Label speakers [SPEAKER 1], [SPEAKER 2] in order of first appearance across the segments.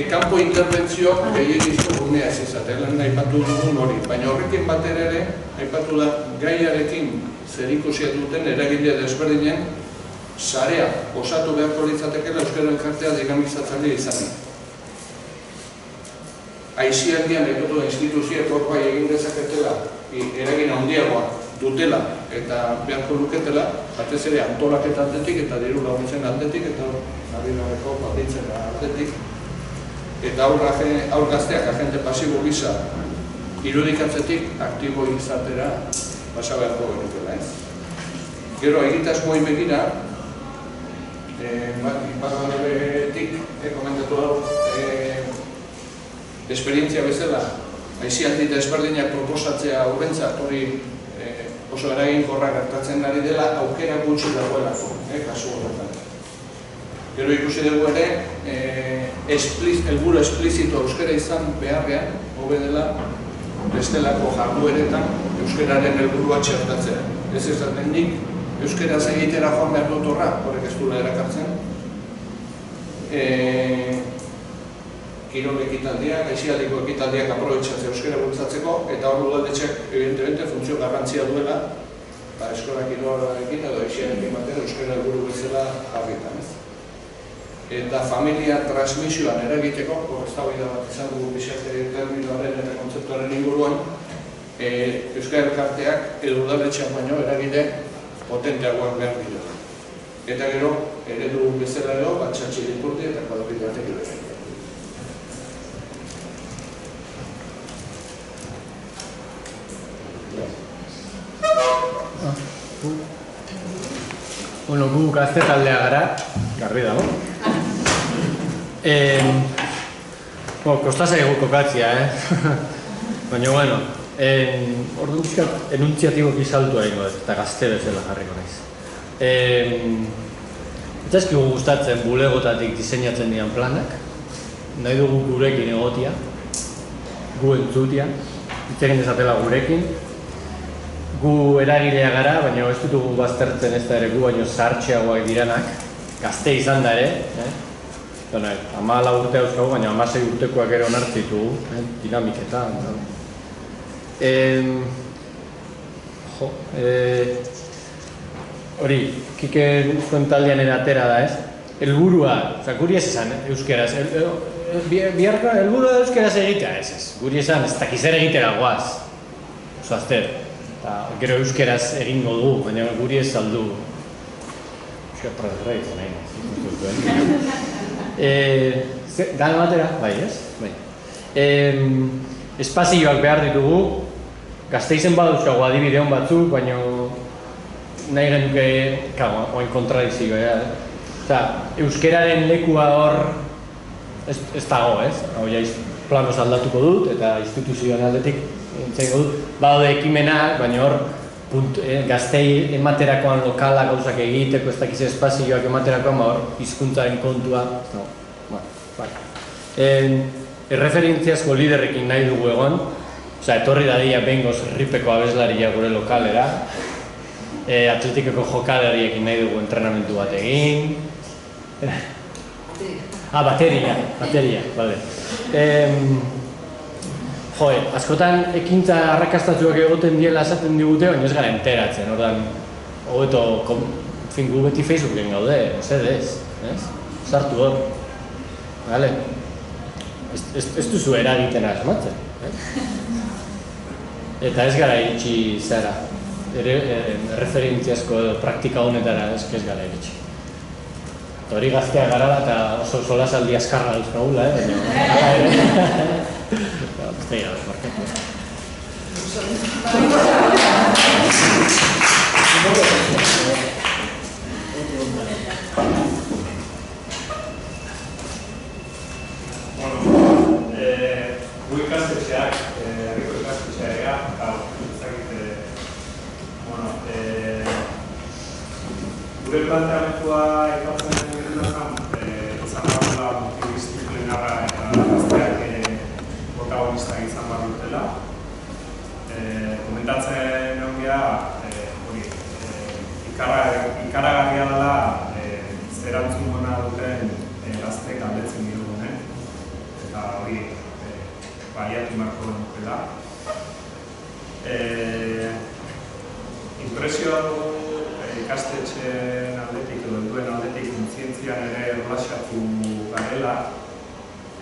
[SPEAKER 1] kanpo interbentzio gehiagizko gunea ez izatea, lehen aipatu dugun hori, baina horrekin bater ere, aipatu da gaiarekin zerikusia duten eragile desberdinen sarea osatu beharko litzatekeela euskara elkartea dinamizatzaile izanik. Aisialdian aipatu da instituzioek hor bai egin dezaketela, eragin handiagoa dutela eta beharko luketela, batez ere antolaketa aldetik eta diru laguntzen aldetik eta nabilareko baldintzen aldetik. Eta aur gazteak agente pasibo gisa irudikatzetik aktibo izatera pasa beharko genukela, ez? Gero, egitasmoei begira, iparraldetik komentatu hau, esperientzia bezala, aisialdi desberdinak proposatzea horrentzat hori oso eraginkorra gertatzen ari dela aukera gutxi dagoelako, kasu horretan. Gero ikusi dugu ere, helburu esplizito euskara izan beharrean, hobe dela, bestelako jardueretan euskararen helburua txertatzea. Ez esaten nik, euskaraz egitera joan behar dut horra, horrek ez duela erakartzen. Kirol ekitaldiak, aisialdiko ekitaldiak aprobetxatzea euskara bultzatzeko, eta hor udaldetxeak, evidentemente, funtzio garrantzia duela, eskola kirolarekin edo aisialekin batera euskara helburu bezala jarrietan, ez? Eta familia transmisioan eragiteko, eztabaida bat izan dugu bizarte terminoaren eta kontzeptuaren inguruan, euskara elkarteak edo udaletxean baino eragile potenteagoak behar dira. Eta gero, eredu bezala edo, batxatxi diturti eta kuadrilatek edo.
[SPEAKER 2] Bueno, gu gazte taldea gara, garbi dago. Kosta zaigu kokatzia, baina, bueno, orduan pixkat enuntziatibok izaltu egingo ez, eta gazte bezala jarriko naiz. Eta eskigu gustatzen bulegotatik diseinatzen dian planak, nahi dugu gurekin egotia, gu entzutia, itzegin dezatela gurekin, gu eragilea gara, baina ez dugu baztertzen ez da ere gu baino zahartxeagoak diranak, gazte izan da ere, 14 urte euskagu, baina 16 urtekoak ere onartzitu, dinamiketan. Hori, Kike zuen taldean atera da, ez? Helburua, guri ez esan euskeraz, biharka helburua euskeraz egitea, ez? Guri esan ez dakizer egitera guaz, oso azter. Gero euskeraz egingo dugu, baina guri ez saldu. Euskara prozerra izan nahi, ikustu zuen. Gana batera? Bai, ez? Espazioak behar ditugu, Gasteizen badauzkagu adibideon batzuk, baina nahi genuke, oain kontradizioa. Euskeraren lekua hor ez dago, ez? Hau jaiz planoz aldatuko dut eta instituzioan aldetik entzeko dut. Badaude ekimenak, baina hor gaztei ematerakoan lokala gauzak egiteko, ez dakiz espazioak ematerakoan, hor hizkuntzaren kontua. Erreferentziazko liderrekin nahi dugu egon, etorri dadia bengoz ripeko abeslaria gure lokalera, atletikeko jokalariekin nahi dugu entrenamentu bat egin. Bateria, bale. Askotan ekintza arrakastatzuak egoten diela esaten digute, baina ez gara enteratzen, ordan, hobeto, gu beti Facebooken gaude, mesedez, sartu hor, bale? Ez duzu eragiten asmatzen, eta ez gara iritsi zara, referentziazko praktika honetara ez gara iritsi. Hori gaztea garala eta oso solasaldi askarra duzkagula, baina... Gaztea gara, markatu.
[SPEAKER 3] Gu ikastetxeak, herriko ikastetxeak, eta gure planteamentua ikatzen duzan, izan behar multidisciplinarra eta gazteak protagonistak izan behar dutela. Komentatzen egon ikaragarria dela zer antzun gona duten gazteek aldetzen ditugunen. hori baliatu marko dukela. Impresioa dugu ikastetxeen aldetik edo duen aldetik kontzientzian ere erlaxatu garela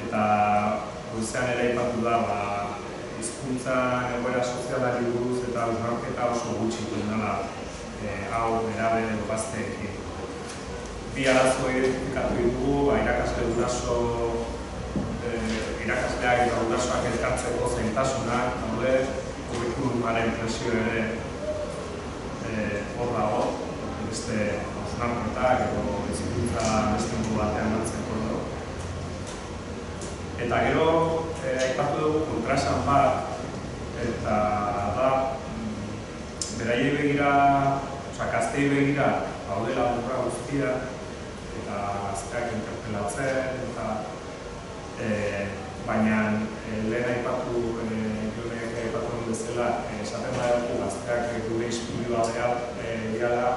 [SPEAKER 3] eta goizean ere aipatu da hizkuntza egoera sozialari buruz eta hausnarketa oso gutxi duela haur, nerabe edo gazteekin. Bi arazo identifikatu ditugu, irakasle guraso irakasleak eta gurasoak elkartzeko zailtasunak daude, kurrikulumaren presio ere hor dago, beste hausnarketak edo hizkuntza beste modu batean hartzeko dago. Eta gero aipatu dugu kontraesan bat, eta da beraiei begira, gazteei begira, daudela lurra guztia, eta gazteak interpelatzen, baina lehen aipatu, jonek aipatu duen bezala, esaten badegu gazteak gure ispilua behala,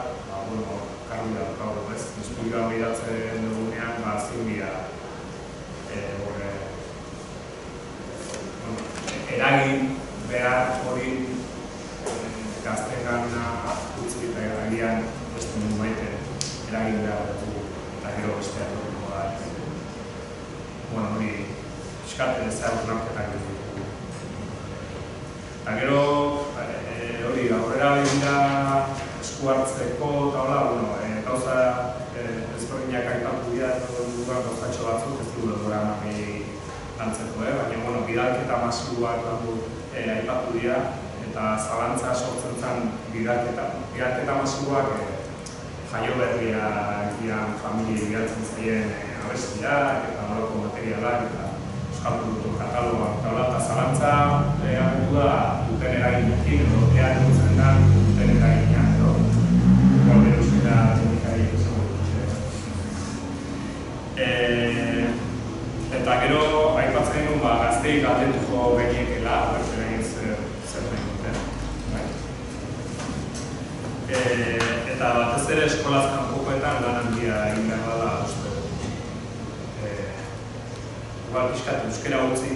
[SPEAKER 3] karri daukagu, ez? Ispilua behiratzen dugunean, zinbia eragin behar hori gazten utzi eta agian beste mundu baiten eragin behar dugu eta gero besteak dugu da. Hori fiskate ezaguz narketak dugu. Eta gero hori aurrera begira esku hartzeko eta hola, gauza ezberdinak aipatu dira duguak gauzatxo batzuk ez dugu dura nahi lantzeko, baina bidalketa masiboak aipatu dira eta zalantza sortzen zen bidalketa masiboak jaio berriak dian familiei bidaltzen zaien abestiak eta horoko materialak eta euskaldun katalogoak eta zalantza agertu da duten eraginekin edo dutzen da duten eraginean edo gaude euskera teknikari izango eta gero aipatzen genuen gazteei galdetuko geniekela zer nahi duten. Eta batez ere eskolaz kanpokoetan lan handia egin behar dela uste. Igual pixkat euskera utzi,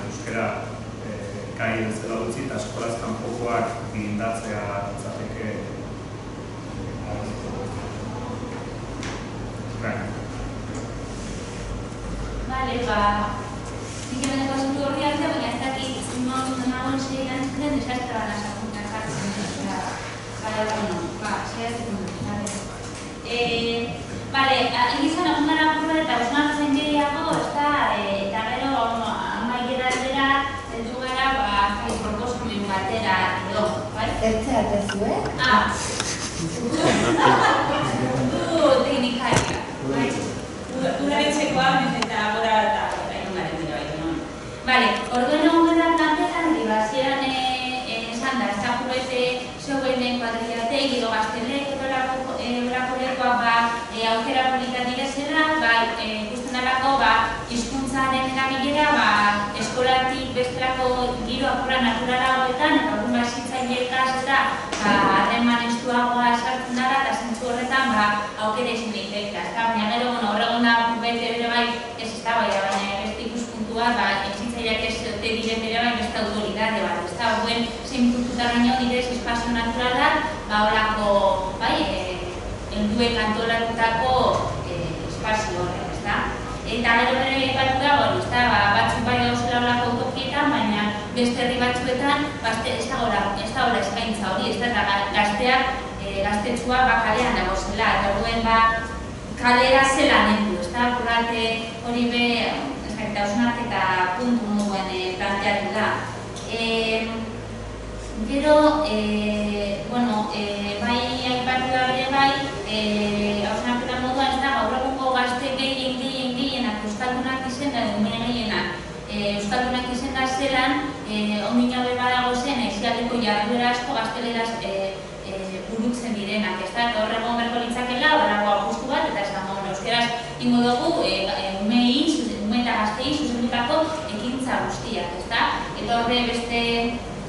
[SPEAKER 3] euskera gai zela utzi eta eskolaz kanpokoak bilindatzea ditzateke.
[SPEAKER 4] Bale, nik ebeneko asuntu horri hartzea, baina ez dakit nagoen segidan zuten desastra bana sakuntak hartzen. Bale, egizan agundara apurra eta osnatzen gehiago, eta gero amaiera aldera zentu gara proposamen batera edo, bai?
[SPEAKER 5] Ertzea tezu,
[SPEAKER 4] teknikaria, bai? Udaretxekoa, eta gora eta garen dira baita, no? Bale, orduen egon gara plantean, hasieran esan da, ezagurrete zegoen kuadrilatei, gero gaztelek, horako lekoak aukera polita direzela, ikusten alako hizkuntzaren erabilera eskolatik bestelako giro apura naturalagoetan, eta orduan basitzailekaz eta harreman estuagoa esartzen dara, eta zentzu horretan aukera izan daiteke. Baina gero, horregon da bete bere bai ez eztabaida, baina beste ikuspuntua, etxitzaileak ez ote diren bere bai beste autoridade bat. Ez da, orduen zein puntuta gaino direz espazio naturalak, horako, helduek antolatutako espazio horrek, ez da? Eta gero bere batu dago, batzuk bai gauzela horako tokietan, baina beste herri batzuetan ez da hola eskaintza hori, ez da gazteak, gaztetxua kalean dagozela, eta orduen kalera zela nendu, ez da? Kurrate hori be, ez da, hausnarketa puntu moduen planteatu da. Gero, bai aipatu da bere bai, hausnarketa moduan ez da, gaur egungo gazte gehienak euskaldunak izen da, euskaldunak izen da zelan, ondina beba dago zen, aizialdeko jarduera asko gazteleraz burutzen direnak, ez da, horregon berko litzakela, horrako apustu bat, eta esan euskeraz ingo dugu, ume eta gaztei zuzendutako ekintza guztiak, ez da, eta horre beste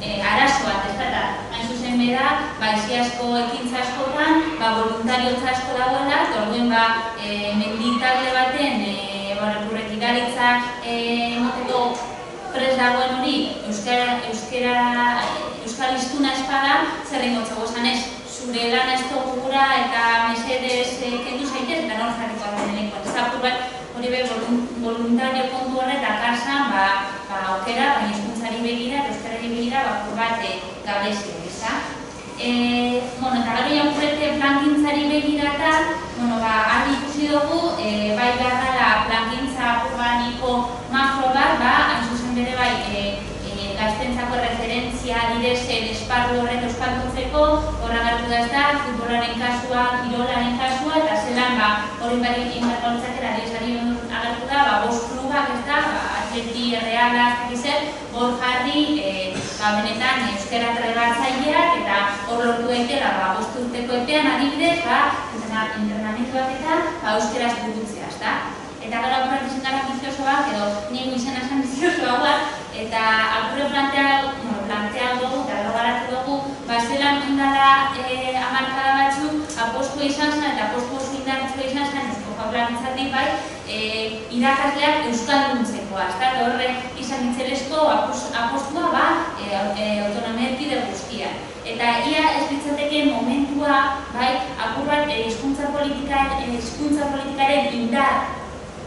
[SPEAKER 4] arazo bat, ez da, eta hain zuzen beda, eziazko ekintza askotan, voluntariotza asko dagoela, eta orduen menditalde baten, burrekidaritza ez dagoen hori euskal hiztuna espada, zer egingo txago esanez, zure lan ez dugura eta mesedez kendu zaitez, eta nor jarriko arreneko. Ez apur bat, hori be, voluntario kontu horret akarsan, aukera, baina hizkuntzari begira, eta euskarari begira, apur bat gablezio, ezta? Eta gero jaurrete plangintzari begirata, argi ikusi dugu, bai behar dela plangintza urbaniko makro bat, hain zuzen bere bai gaztentzako referentzia direzen esparru horret euskaldutzeko, horra gartu da ez da, futbolaren kasua, kirolaren kasua, eta zelan hori bari inbarkoltzakera adizari agertu da, bost klubak ez da, atleti erreala, hor jarri, benetan euskara trebatzaileak, eta hor lortu daitela, bost urteko epean adibidez, entrenamentuak eta euskaraz burutzea, ez da? Eta gara aurrak izan gara biziosoak, edo niego izan esan biziosoak, eta aurre planteago dugu, eta gero garatu dugu, zelan indala hamarkada batzuk, apostua izan zen, eta apostu oso indartzua izan zen, eusko jaurlaritzatik bai, irakasleak euskalduntzeko, eta horre izan ditzelezko apostua autonomia erkide guztian. Eta ia ez ditzateke momentua, apur bat hizkuntza politikaren indar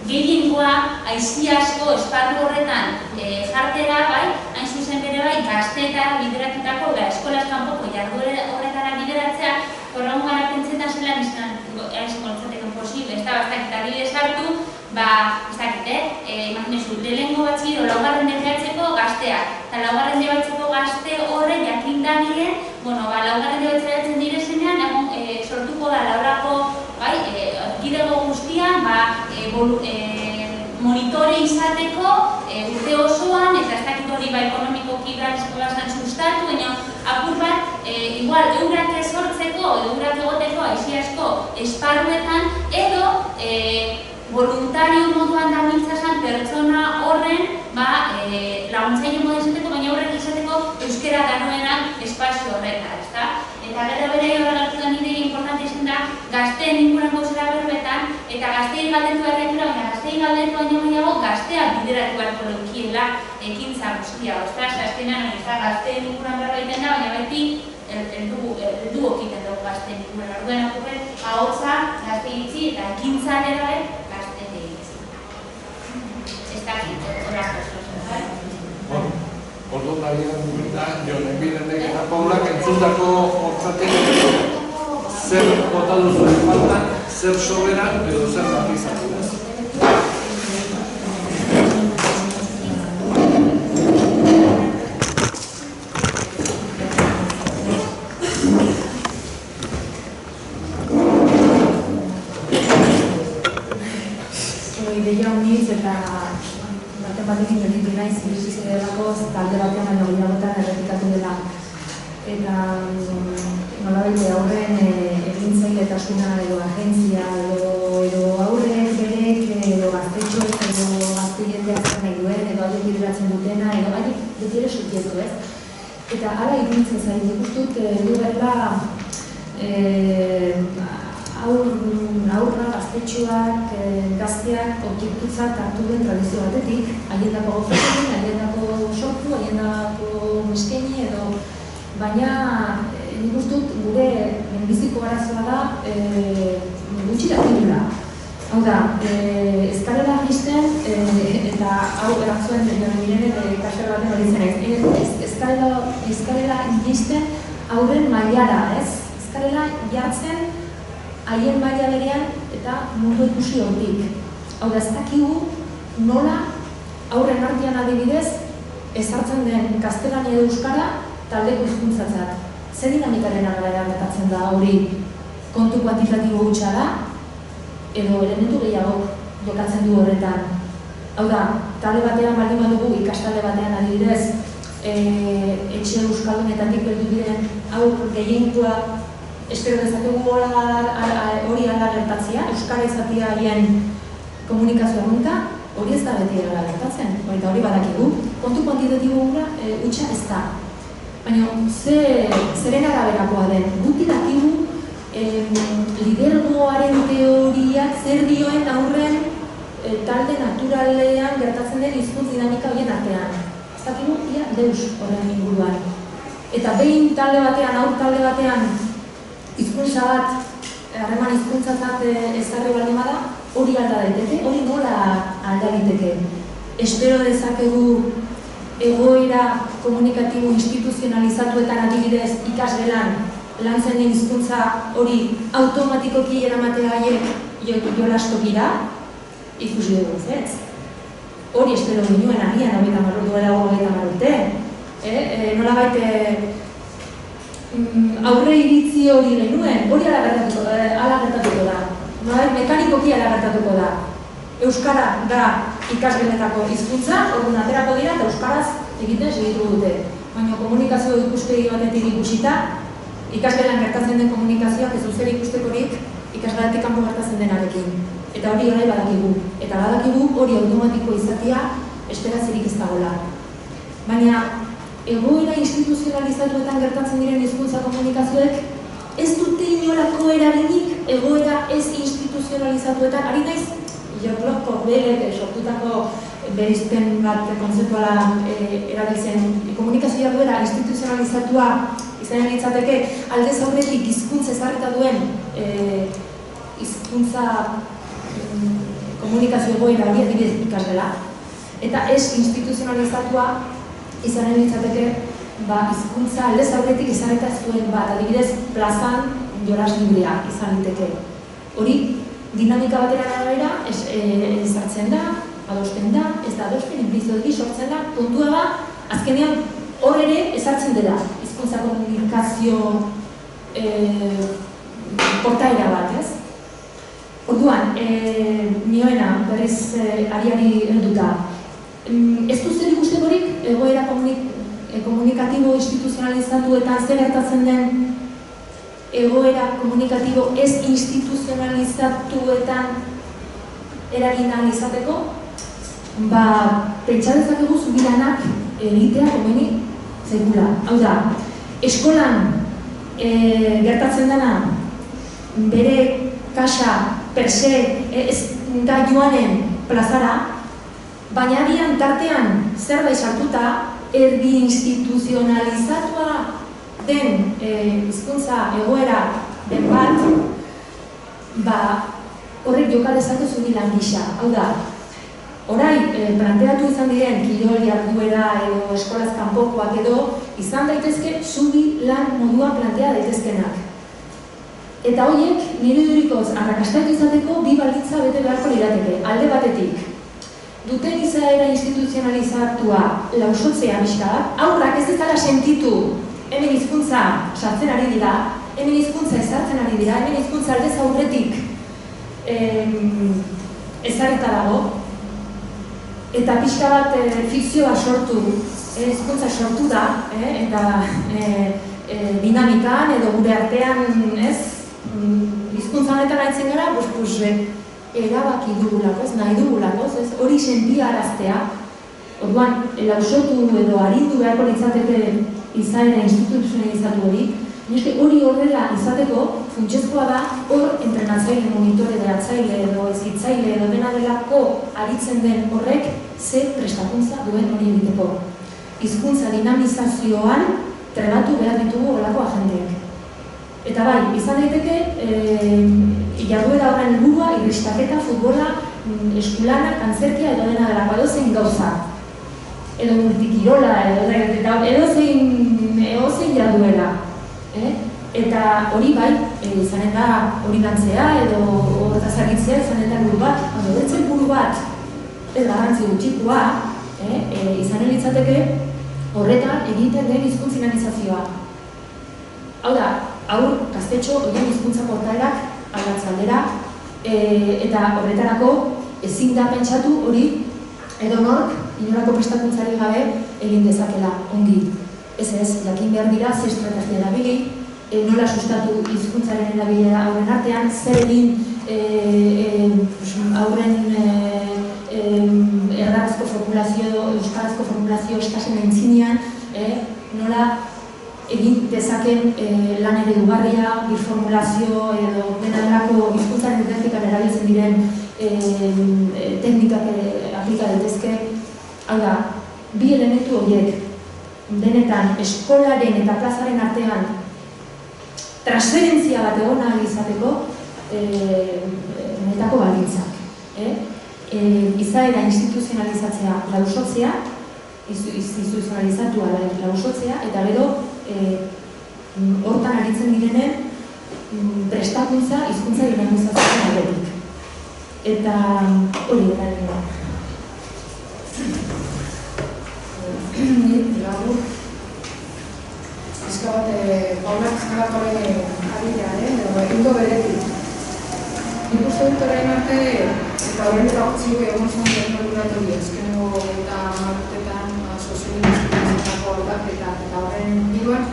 [SPEAKER 4] gehiengoa aiziazko esparru horretan jartera, hain zuzen bere gazteetara bideratutako, eskolaz kanpoko jarduera horretara bideratzea, horregun gara pentsetan zelan izan kontzateken posible, ez da, bastakita bidez hartu, imaginezu, lehengo batxiro laugarren debatzeko gazteak, eta laugarren debatzeko gazte horre jakindanien, laugarren debatzen direzenean, sortuko da laurako erkidego guztian, monitore izateko urte osoan, eta ez dakit hori ekonomikoki eskolan sustatu, baina apur bat, igual, eurak sortzeko, eurak egoteko, aiziazko esparruetan, edo voluntario moduan dabiltzazan pertsona horren laguntzaile modu izateko, baina horrek izateko euskera danoenak espazio horretan, ezta? Eta bere horra gartu da nire importante izan da gazteen inguran gauzera berbetan, eta gaztei galdetu errekura, baina gaztei galdetu baino gehiago gazteak bideratu beharko leukiela ekintza guztia, ezta? Azkenean gazteen inguran berbetan da, baina beti heldu okiten dugu gazteen inguran. Orduen apurret, ahotza gazte itzi eta ekintza ere gazte itzi. Ez dakit, horako zozen,
[SPEAKER 1] Orduan da, Jon Enbirenek eta Paulak entzundako hortzatik zer bota duzuen faltan, zer soberan edo zer bat izan duz.
[SPEAKER 5] Ideia honitz eta batekin gelditu naiz, delako talde batean baino gehiagotan errepikatu dela. Eta nolabait aurren egintzailetasuna edo agentzia edo aurren berek edo gaztetxoek edo gazte jendeak zer nahi duen edo haiek bideratzen dutena edo haiek beti ere subjektu, ez? Eta hala iruditzen zait, ikustut du berla aurra, gaztetxoak, gazteak objektutzat hartu den tradizio batetik, haiendako gauzatzen, haiendako sortu, haiendako miskeni edo, baina nik ustut gure biziko arazoa da gutxi dakigula. Hau da, ez garela jisten, eta hau erantzuen Mirene ikasle baten hori zen ez garela jisten aurren mailara, ez? Ez garela jartzen haien maila berean eta mundu ikusi hortik. Hau da, ez dakigu nola aurren artean adibidez ezartzen den gaztelania edo euskara taldeko hizkuntzatzat. Zer dinamikaren arabera gertatzen da hori kontu kuantitatibo hutsa da edo elementu gehiago jokatzen du horretan. Hau da, talde batean baldin badugu ikastalde batean adibidez etxe euskaldunetatik beldu diren aur gehiengoa espero dezakegu hori ala gertatzea, euskara izatea haien komunikazioa erronka, hori ez da beti ala gertatzen, eta hori badakigu. Kontu kuantitatibo hutsa ez da. Baina zeren araberakoa den, guti dakigu lidergoaren teoriak zer dioen aurren talde naturalean gertatzen den hizkuntz dinamika horien artean. zakigu ia deus horren inguruan. Eta behin talde batean, aur talde batean, hizkuntza bat, harreman hizkuntzatzat ezarri baldin bada, hori alda daiteke, hori nola alda daiteke. Espero dezakegu egoera komunikatibo instituzionalizatuetan adibidez ikasgelan lantzen den hizkuntza hori automatikoki eramatea haiek jolastokira, ikusi dugu ez. Hori espero ginuen agian, 30 urte. Nolabait aurre iritzi hori genuen, hori ala gertatuko da. Nolabait mekanikoki ala gertatuko da. Euskara da ikasgeletako hizkuntza, orduan aterako dira eta euskaraz egiten segitu dute. Baina komunikazio ikuspegi batetik ikusita, ikasgelan gertatzen den komunikazioak ez du zer ikustekorik ikasgelatik kanpo gertatzen denarekin. Eta hori ere badakigu. Eta badakigu hori automatiko izatea esperatzerik ez dagoela. Baina egoera instituzionalizatuetan gertatzen diren hizkuntza komunikazioek ez dute inolako eraginik egoera ez instituzionalizatuetan. Ari naiz, Jean-Claude Corbelek sortutako bereizpen bat kontzeptuala erabiltzen. Komunikazio jarduera instituzionalizatua izanen litzateke aldez aurretik hizkuntza ezarrita duen hizkuntza komunikazio egoera hori adibidez ikasgela. Eta ez instituzionalizatua izanen litzateke hizkuntza aldez aurretik ezarrita zuen bat, adibidez plazan jolas librea izan liteke. Hori dinamika batera arabera ezartzen da, adosten da, ez da adosten, inplizituki sortzen da, puntua da, azkenean hor ere ezartzen dela hizkuntza komunikazio portaera bat, ez? Orduan, nioena berriz ariari helduta. Ez du zer ikustekorik egoera komunikatibo instituzionalizatuetan zer gertatzen den egoera komunikatibo ez instituzionalizatuetan eragin ahal izateko? Pentsa dezakegu zubilanak egitea komeni zaigula. Hau da, eskolan gertatzen dena bere kasa per se ez da joanen plazara, baina agian tartean zerbait sartuta erdi instituzionalizatua den hizkuntza egoera den bat, horrek joka dezake zubilan gisa. Hau da, orain planteatu izan diren kirol jarduera edo eskolaz kanpokoak edo izan daitezke zubi lan moduan plantea daitezkenak. Eta horiek nire idurikoz arrakastatu izateko bi baldintza bete beharko lirateke. Alde batetik, duten izaera instituzionalizatua lausotzea pixka bat, aurrak ez dezala sentitu hemen hizkuntza sartzen ari dira, hemen hizkuntza ezartzen ari dira, hemen hizkuntza aldez aurretik ezarrita dago, eta pixka bat fikzioa sortu, hizkuntza sortu da, eta dinamikan edo gure artean, hizkuntza honetan haitzen gara, erabaki dugulako, nahi dugulako, hori sentiaraztea. Orduan, lausotu edo arindu beharko litzateke izaera instituzionalizatu hori, hori horrela izateko funtsezkoa da hor entrenatzaile, monitore, behatzaile edo ezitzaile edo dena delako aritzen den horrek ze prestakuntza duen hori egiteko. Hizkuntza dinamizazioan trebatu behar ditugu horrelako agenteak. Eta bai, izan daiteke, jarduera horren helburua, irristaketa, futbola, eskulana, antzerkia edo dena delako, edozein gauza. Edo multikirola, edozein jarduera. Eta hori bai, izanen da hori gantzea edo horretaz aritzea izanen da buru bat, betzen buru bat, ez garrantzi gutxikoa, izanen litzateke horretan egiten den hizkuntzinalizazioa. Hau da, aur gaztetxo horien hizkuntza portaerak aldatzaldera, eta horretarako ezin da pentsatu hori edonork inolako prestakuntzari gabe egin dezakela ongi. Ez, jakin behar dira ze estrategia erabili, nola sustatu hizkuntzaren erabilera aurren artean, zer egin aurren erdarazko formulazio, euskarazko formulazio eskasen aintzinean, nola egin dezaken lan eredugarria, birformulazio edo dena delako hizkuntzaren identikan erabiltzen diren teknikak aplika daitezke. Hau da, bi elementu horiek denetan eskolaren eta plazaren artean transferentzia bat egon ahal izateko benetako baldintzak. Izaera instituzionalizatzea lausotzea, instituzionalizatua lausotzea, eta gero hortan aritzen direnen prestakuntza, hizkuntza dinamizatzen aldetik. Eta hori dira.
[SPEAKER 6] Lagur. Pizka bat, Paunak pizka bat horre adilean, edo egingo beretik. Nik uste dut orain arte, eta horren eta gutxiko egon zen teknologatu ezkeneko eta martetan soziolinguistikako aldaketak eta horren biduan,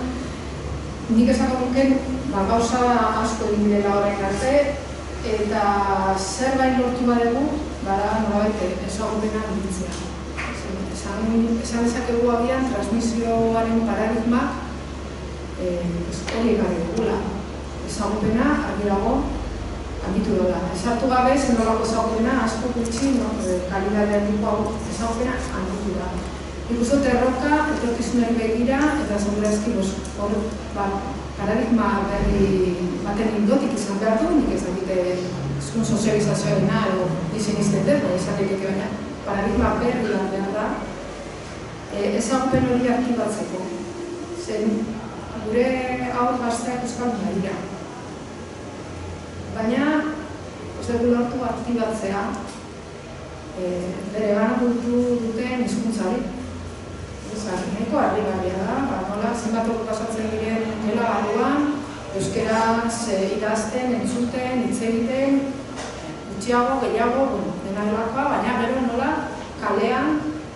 [SPEAKER 6] nik esako duken gauza asko egin dela horren arte, eta zerbait lortu badegu, gara nolabait ezagupena nintzea. Esan dezakegu agian transmisioaren paradigmak hori ekarri dugula. Ezagupena, argi dago, handitu dela. Esartu gabe, zenolako ezagupena, asko gutxi, kalidadea tipo ezagupena handitu da. Nik uste erronka, etorkizunari begira, eta segurazki paradigma berri baten indotik izan behar du, nik ez dakite eskun sozializazioarena edo izan izteten, izan daiteke baina paradigma berri bat behar da, ezagupen hori aktibatzeko. Zen, gure haur gazteak euskalduna dira. Baina, ez dugu lortu aktibatzea bere gana duten hizkuntzari. Nahiko harrigarria da, nola zenbatoko pasatzen diren gela barruan, euskaraz idazten, entzuten, hitz egiten, gutxiago, gehiago, dena delakoa, baina gero nola kalean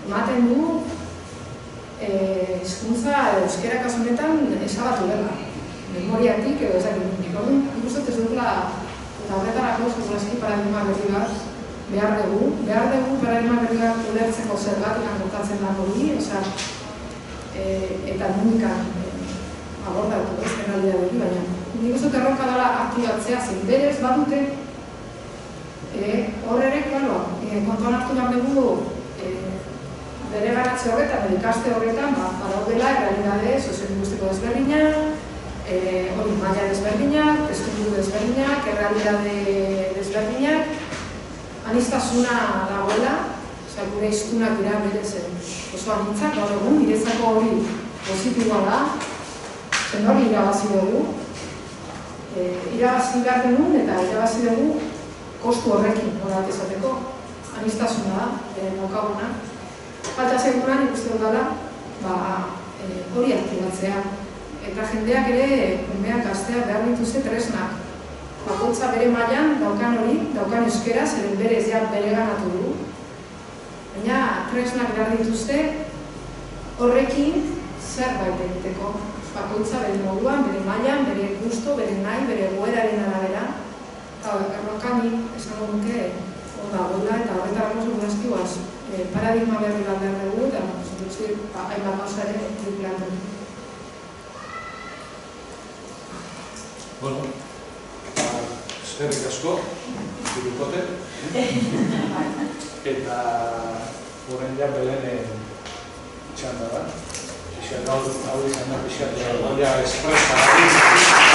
[SPEAKER 6] ematen du hizkuntza euskara kasu honetan ezabatu dela. Memoriatik edo ezagutik. Nik uste ez dugula, eta horretarako segurazki paradigma berri bat behar dugu paradigma berri bat ulertzeko zergatik gertatzen da hori, eta nundikan abordatu ez realidad hori, baina nik uste erronka dela aktibatzea zen berez badute hor ere, kontuan hartu behar dugu bere garatze horretan, edo ikaste horretan, badaudela errealidade soziolinguistiko desberdinak, hori maila desberdinak, testuinguru desberdinak, errealidade desberdinak, aniztasuna dagoela, gure hiztunak dira berez oso anitzak, gaur egun, niretzako hori positiboa da, zen hori irabazi dugu, irabazi behar denun eta irabazi dugu kostu horrekin, horat ezateko, aniztasuna da, daukaguna. Falta seguran ikuste dut dela, hori aktibatzea. Eta jendeak ere, umeak gazteak behar dituzte tresnak. Bakoitza bere mailan daukan hori, daukan euskera, zeren berez ja bere ganatu du. Baina tresnak behar dituzte horrekin zerbait egiteko. Bakoitza bere moduan, bere mailan, bere gusto, bere nahi, bere goeraren arabera. Eta erronkanik esango nuke dagoela eta horretarako segurazki paradigma berri bat behar dugu eta hainbat gauza ere planteatu.
[SPEAKER 1] Bueno, eskerrik asko, Hirukote. Eta horren ja Belenen txanda da. Hau izan da pixat, espresa.